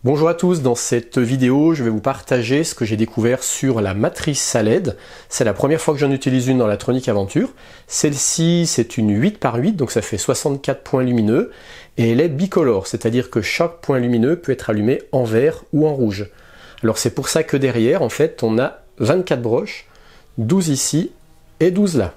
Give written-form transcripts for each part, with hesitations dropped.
Bonjour à tous, dans cette vidéo je vais vous partager ce que j'ai découvert sur la matrice à LED. C'est la première fois que j'en utilise une dans la Tronic Aventure. Celle-ci c'est une 8x8, donc ça fait 64 points lumineux, et elle est bicolore, c'est-à-dire que chaque point lumineux peut être allumé en vert ou en rouge. Alors c'est pour ça que derrière en fait on a 24 broches, 12 ici et 12 là.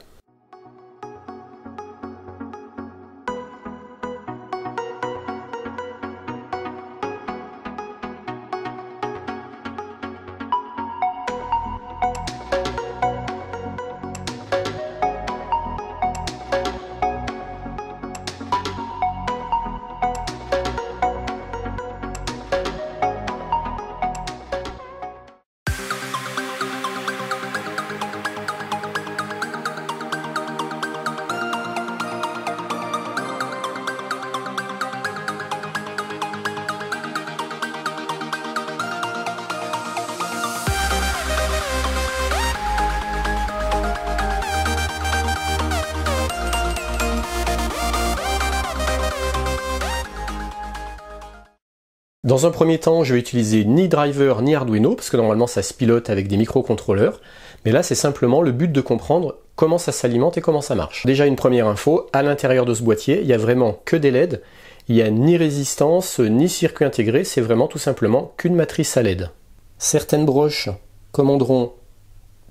Dans un premier temps, je vais utiliser ni driver ni Arduino, parce que normalement ça se pilote avec des microcontrôleurs, mais là c'est simplement le but de comprendre comment ça s'alimente et comment ça marche. Déjà une première info, à l'intérieur de ce boîtier, il n'y a vraiment que des LED, il n'y a ni résistance, ni circuit intégré, c'est vraiment tout simplement qu'une matrice à LED. Certaines broches commanderont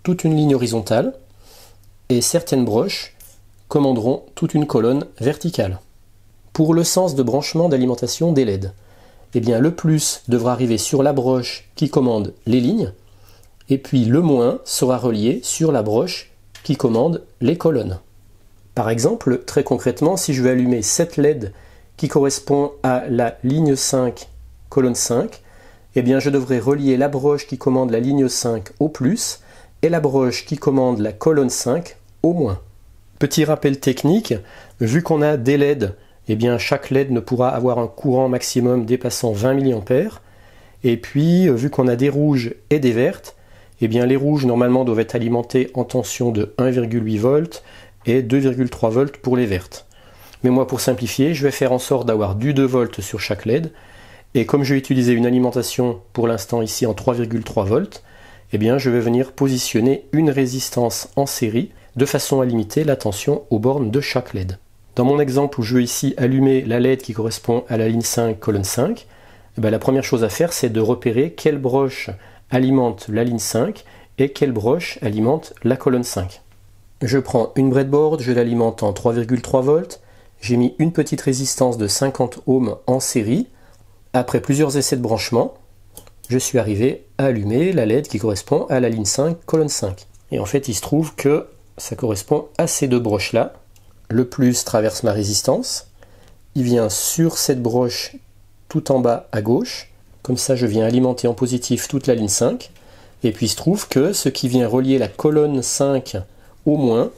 toute une ligne horizontale, et certaines broches commanderont toute une colonne verticale. Pour le sens de branchement d'alimentation des LED, eh bien le plus devra arriver sur la broche qui commande les lignes, et puis le moins sera relié sur la broche qui commande les colonnes. Par exemple, très concrètement, si je veux allumer cette LED qui correspond à la ligne 5, colonne 5, eh bien je devrais relier la broche qui commande la ligne 5 au plus, et la broche qui commande la colonne 5 au moins. Petit rappel technique, vu qu'on a des LED, eh bien chaque LED ne pourra avoir un courant maximum dépassant 20 mA. Et puis, vu qu'on a des rouges et des vertes, eh bien les rouges normalement doivent être alimentés en tension de 1,8 volts et 2,3 volts pour les vertes. Mais moi, pour simplifier, je vais faire en sorte d'avoir du 2 volts sur chaque LED. Et comme je vais utiliser une alimentation pour l'instant ici en 3,3 volts, eh bien je vais venir positionner une résistance en série de façon à limiter la tension aux bornes de chaque LED. Dans mon exemple où je veux ici allumer la LED qui correspond à la ligne 5, colonne 5, la première chose à faire c'est de repérer quelle broche alimente la ligne 5 et quelle broche alimente la colonne 5. Je prends une breadboard, je l'alimente en 3,3 volts, j'ai mis une petite résistance de 50 ohms en série. Après plusieurs essais de branchement, je suis arrivé à allumer la LED qui correspond à la ligne 5, colonne 5. Et en fait il se trouve que ça correspond à ces deux broches là. Le plus traverse ma résistance, il vient sur cette broche tout en bas à gauche, comme ça je viens alimenter en positif toute la ligne 5, et puis il se trouve que ce qui vient relier la colonne 5 au moins,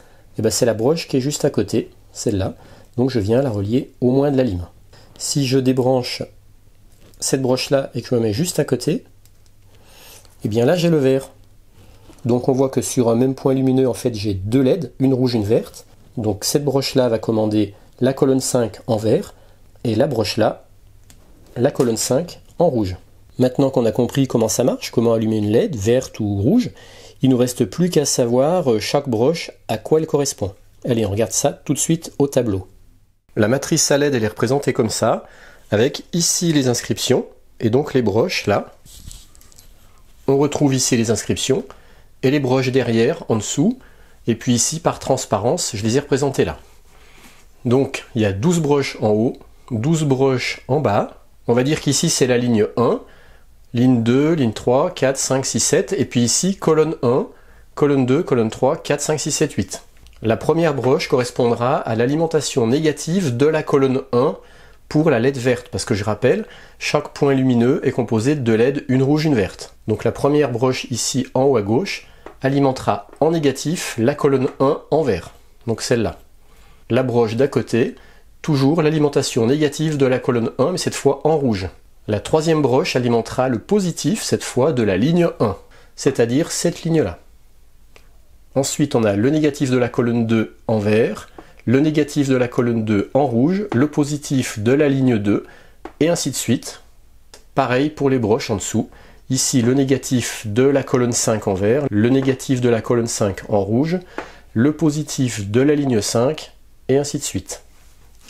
c'est la broche qui est juste à côté, celle-là, donc je viens la relier au moins de la ligne. Si je débranche cette broche-là et que je me mets juste à côté, et bien là j'ai le vert. Donc on voit que sur un même point lumineux, en fait j'ai deux LED, une rouge, une verte. Donc cette broche-là va commander la colonne 5 en vert et la broche-là, la colonne 5 en rouge. Maintenant qu'on a compris comment ça marche, comment allumer une LED, verte ou rouge, il ne nous reste plus qu'à savoir chaque broche à quoi elle correspond. Allez, on regarde ça tout de suite au tableau. La matrice à LED, elle est représentée comme ça, avec ici les inscriptions, et donc les broches là. On retrouve ici les inscriptions, et les broches derrière, en dessous. Et puis ici, par transparence, je les ai représentées là. Donc, il y a 12 broches en haut, 12 broches en bas. On va dire qu'ici, c'est la ligne 1, ligne 2, ligne 3, 4, 5, 6, 7. Et puis ici, colonne 1, colonne 2, colonne 3, 4, 5, 6, 7, 8. La première broche correspondra à l'alimentation négative de la colonne 1 pour la LED verte. Parce que je rappelle, chaque point lumineux est composé de deux LED, une rouge, une verte. Donc la première broche ici, en haut à gauche, alimentera en négatif la colonne 1 en vert, donc celle-là. La broche d'à côté, toujours l'alimentation négative de la colonne 1, mais cette fois en rouge. La troisième broche alimentera le positif, cette fois de la ligne 1, c'est-à-dire cette ligne-là. Ensuite, on a le négatif de la colonne 2 en vert, le négatif de la colonne 2 en rouge, le positif de la ligne 2, et ainsi de suite, Pareil pour les broches en dessous. Ici, le négatif de la colonne 5 en vert, le négatif de la colonne 5 en rouge, le positif de la ligne 5, et ainsi de suite.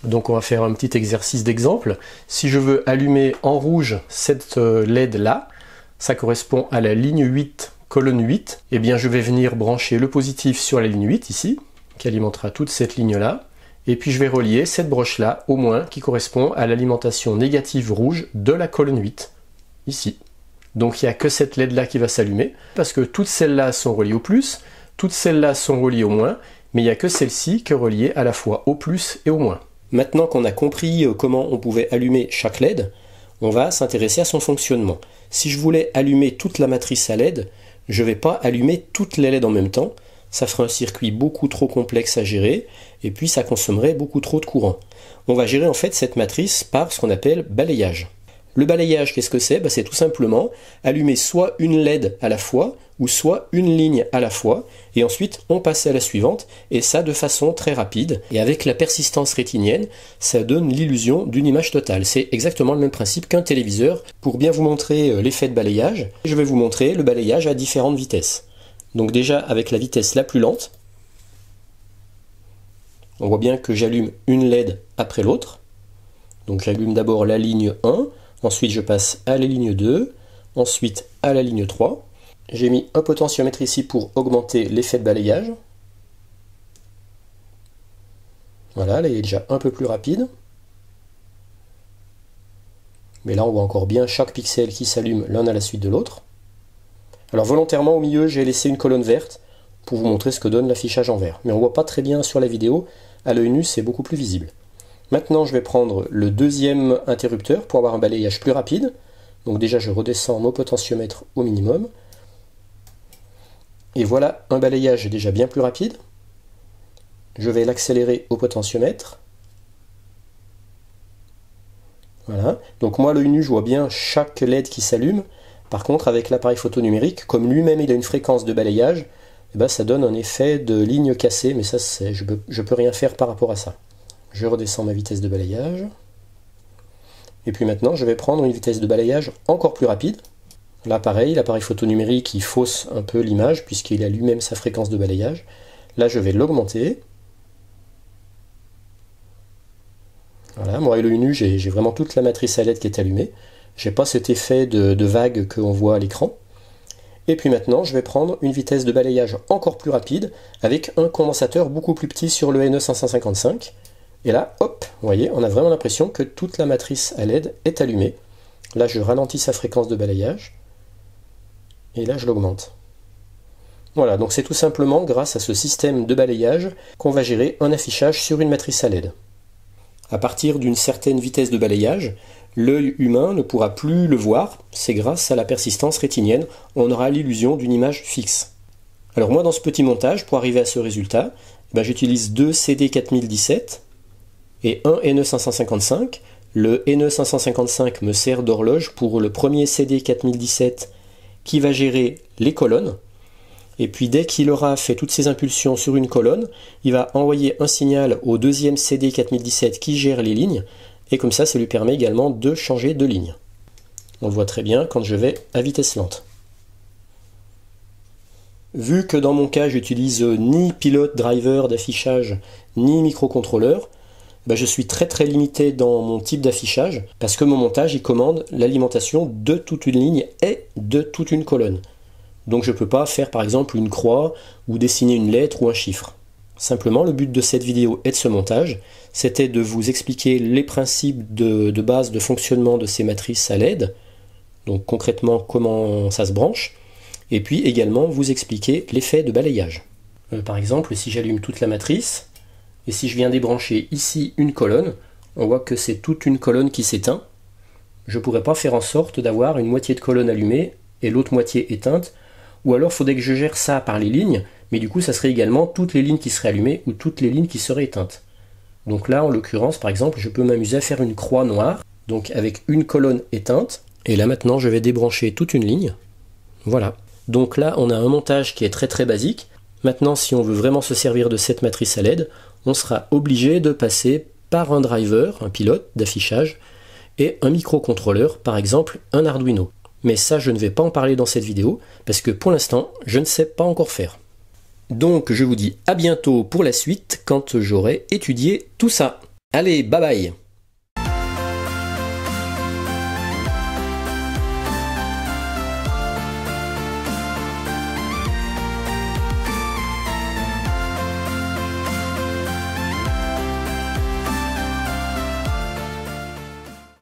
Donc on va faire un petit exercice d'exemple. Si je veux allumer en rouge cette LED là, ça correspond à la ligne 8, colonne 8, et bien je vais venir brancher le positif sur la ligne 8 ici, qui alimentera toute cette ligne là, et puis je vais relier cette broche là au moins qui correspond à l'alimentation négative rouge de la colonne 8, ici. Donc il n'y a que cette LED là qui va s'allumer, parce que toutes celles-là sont reliées au plus, toutes celles-là sont reliées au moins, mais il n'y a que celle-ci qui est reliée à la fois au plus et au moins. Maintenant qu'on a compris comment on pouvait allumer chaque LED, on va s'intéresser à son fonctionnement. Si je voulais allumer toute la matrice à LED, je ne vais pas allumer toutes les LED en même temps, ça ferait un circuit beaucoup trop complexe à gérer, et puis ça consommerait beaucoup trop de courant. On va gérer en fait cette matrice par ce qu'on appelle balayage. Le balayage, qu'est-ce que c'est? C'est tout simplement allumer soit une LED à la fois, ou soit une ligne à la fois, et ensuite on passe à la suivante, et ça de façon très rapide. Et avec la persistance rétinienne, ça donne l'illusion d'une image totale. C'est exactement le même principe qu'un téléviseur. Pour bien vous montrer l'effet de balayage, je vais vous montrer le balayage à différentes vitesses. Donc déjà avec la vitesse la plus lente, on voit bien que j'allume une LED après l'autre. Donc j'allume d'abord la ligne 1, ensuite je passe à la ligne 2, ensuite à la ligne 3. J'ai mis un potentiomètre ici pour augmenter l'effet de balayage. Voilà, là il est déjà un peu plus rapide. Mais là on voit encore bien chaque pixel qui s'allume l'un à la suite de l'autre. Alors volontairement au milieu j'ai laissé une colonne verte pour vous montrer ce que donne l'affichage en vert. Mais on ne voit pas très bien sur la vidéo, à l'œil nu c'est beaucoup plus visible. Maintenant je vais prendre le deuxième interrupteur pour avoir un balayage plus rapide. Donc déjà je redescends mon potentiomètre au minimum. Et voilà un balayage déjà bien plus rapide. Je vais l'accélérer au potentiomètre. Voilà. Donc moi, l'œil nu, je vois bien chaque LED qui s'allume. Par contre, avec l'appareil photo numérique, comme lui-même il a une fréquence de balayage, eh ben, ça donne un effet de ligne cassée, mais ça, je peux rien faire par rapport à ça. Je redescends ma vitesse de balayage. Et puis maintenant, je vais prendre une vitesse de balayage encore plus rapide. Là pareil, l'appareil photo numérique il fausse un peu l'image puisqu'il a lui-même sa fréquence de balayage. Là je vais l'augmenter. Voilà, moi à l'œil nu j'ai vraiment toute la matrice à LED qui est allumée. J'ai pas cet effet de vague qu'on voit à l'écran. Et puis maintenant je vais prendre une vitesse de balayage encore plus rapide avec un condensateur beaucoup plus petit sur le NE555. Et là, hop, vous voyez, on a vraiment l'impression que toute la matrice à LED est allumée. Là je ralentis sa fréquence de balayage. Et là je l'augmente. Voilà, donc c'est tout simplement grâce à ce système de balayage qu'on va gérer un affichage sur une matrice à LED. À partir d'une certaine vitesse de balayage, l'œil humain ne pourra plus le voir, c'est grâce à la persistance rétinienne, on aura l'illusion d'une image fixe. Alors moi dans ce petit montage, pour arriver à ce résultat, j'utilise deux CD 4017 et un NE555. Le NE555 me sert d'horloge pour le premier CD 4017 qui va gérer les colonnes, et puis dès qu'il aura fait toutes ses impulsions sur une colonne, il va envoyer un signal au deuxième CD 4017 qui gère les lignes, et comme ça lui permet également de changer de ligne. On le voit très bien quand je vais à vitesse lente. Vu que dans mon cas j'utilise ni pilote driver d'affichage ni microcontrôleur, je suis très limité dans mon type d'affichage parce que mon montage il commande l'alimentation de toute une ligne et de toute une colonne. Donc je ne peux pas faire par exemple une croix ou dessiner une lettre ou un chiffre. Simplement le but de cette vidéo et de ce montage, c'était de vous expliquer les principes de base de fonctionnement de ces matrices à LED, donc concrètement comment ça se branche, et puis également vous expliquer l'effet de balayage. Par exemple, si j'allume toute la matrice, et si je viens débrancher ici une colonne, on voit que c'est toute une colonne qui s'éteint. Je ne pourrais pas faire en sorte d'avoir une moitié de colonne allumée et l'autre moitié éteinte, ou alors il faudrait que je gère ça par les lignes, mais du coup ça serait également toutes les lignes qui seraient allumées ou toutes les lignes qui seraient éteintes. Donc là en l'occurrence par exemple je peux m'amuser à faire une croix noire, donc avec une colonne éteinte, et là maintenant je vais débrancher toute une ligne. Voilà. Donc là on a un montage qui est très basique. Maintenant si on veut vraiment se servir de cette matrice à LED, on sera obligé de passer par un driver, un pilote d'affichage, et un microcontrôleur, par exemple un Arduino. Mais ça, je ne vais pas en parler dans cette vidéo, parce que pour l'instant, je ne sais pas encore faire. Donc je vous dis à bientôt pour la suite, quand j'aurai étudié tout ça. Allez, bye bye!